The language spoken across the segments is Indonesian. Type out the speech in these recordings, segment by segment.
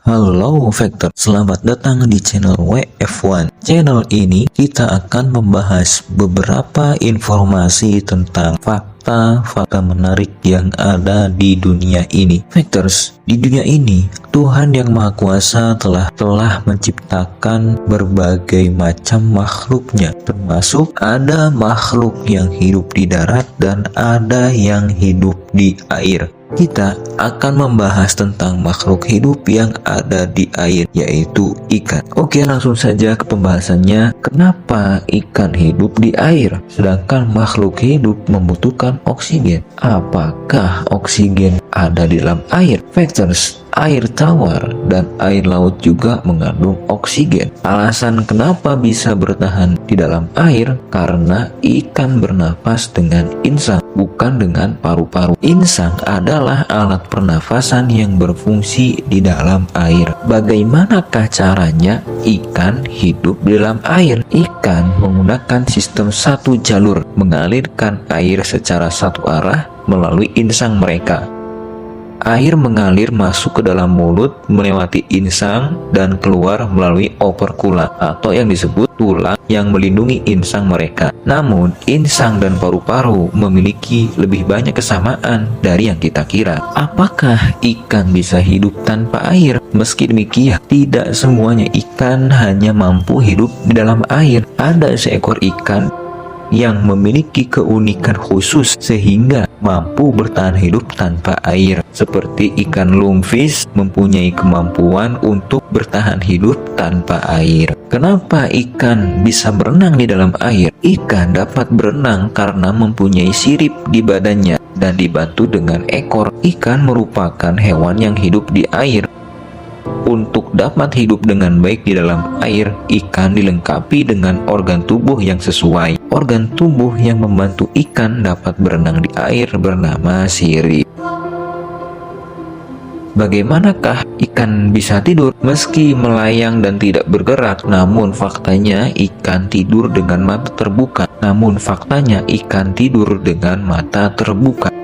Halo Vector, selamat datang di channel WF1. Channel ini kita akan membahas beberapa informasi tentang fakta menarik yang ada di dunia ini. Vectors, di dunia ini Tuhan yang Maha Kuasa telah menciptakan berbagai macam makhluknya, termasuk ada makhluk yang hidup di darat dan ada yang hidup di air. Kita akan membahas tentang makhluk hidup yang ada di air, yaitu ikan. Oke, langsung saja ke pembahasannya. Kenapa ikan hidup di air, sedangkan makhluk hidup membutuhkan oksigen? Apakah oksigen ada di dalam air? Vectors, air tawar dan air laut juga mengandung oksigen. Alasan kenapa bisa bertahan di dalam air, karena ikan bernapas dengan insang, bukan dengan paru-paru. Insang adalah alat pernafasan yang berfungsi di dalam air. Bagaimanakah caranya ikan hidup di dalam air? Ikan menggunakan sistem satu jalur, mengalirkan air secara satu arah melalui insang mereka. Air mengalir masuk ke dalam mulut melewati insang dan keluar melalui operkula atau yang disebut tulang yang melindungi insang mereka. Namun, insang dan paru-paru memiliki lebih banyak kesamaan dari yang kita kira. Apakah ikan bisa hidup tanpa air? Meski demikian, tidak semuanya ikan hanya mampu hidup di dalam air. Ada seekor ikan yang memiliki keunikan khusus sehingga mampu bertahan hidup tanpa air, seperti ikan lumpfish mempunyai kemampuan untuk bertahan hidup tanpa air. Kenapa ikan bisa berenang di dalam air? Ikan dapat berenang karena mempunyai sirip di badannya dan dibantu dengan ekor. Ikan merupakan hewan yang hidup di air. Untuk dapat hidup dengan baik di dalam air, ikan dilengkapi dengan organ tubuh yang sesuai. Organ tubuh yang membantu ikan dapat berenang di air bernama sirip. Bagaimanakah ikan bisa tidur? Meski melayang dan tidak bergerak, namun faktanya ikan tidur dengan mata terbuka.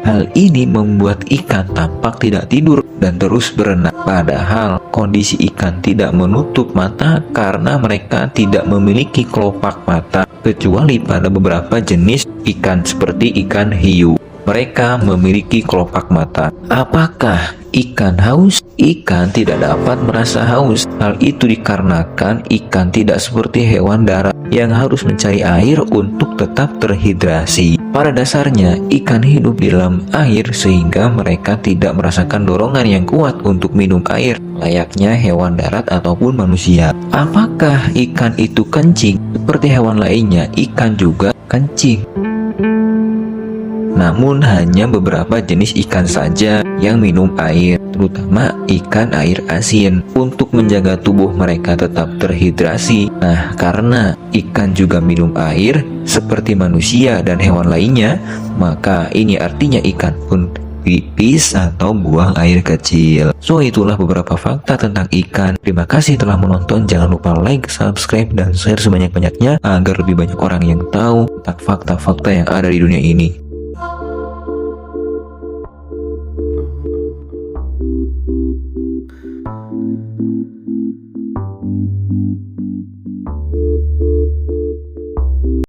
Hal ini membuat ikan tampak tidak tidur dan terus berenang. Padahal kondisi ikan tidak menutup mata karena mereka tidak memiliki kelopak mata, kecuali pada beberapa jenis ikan seperti ikan hiu. Mereka memiliki kelopak mata. Apakah ikan haus? Ikan tidak dapat merasa haus. Hal itu dikarenakan ikan tidak seperti hewan darat yang harus mencari air untuk tetap terhidrasi. Pada dasarnya, ikan hidup di dalam air sehingga mereka tidak merasakan dorongan yang kuat untuk minum air, layaknya hewan darat ataupun manusia. Apakah ikan itu kencing? Seperti hewan lainnya, ikan juga kencing. Namun hanya beberapa jenis ikan saja yang minum air, terutama ikan air asin, untuk menjaga tubuh mereka tetap terhidrasi. Nah, karena ikan juga minum air seperti manusia dan hewan lainnya, maka ini artinya ikan pun pipis atau buang air kecil. So, itulah beberapa fakta tentang ikan. Terima kasih telah menonton. Jangan lupa like, subscribe, dan share sebanyak-banyaknya agar lebih banyak orang yang tahu tentang fakta-fakta yang ada di dunia ini.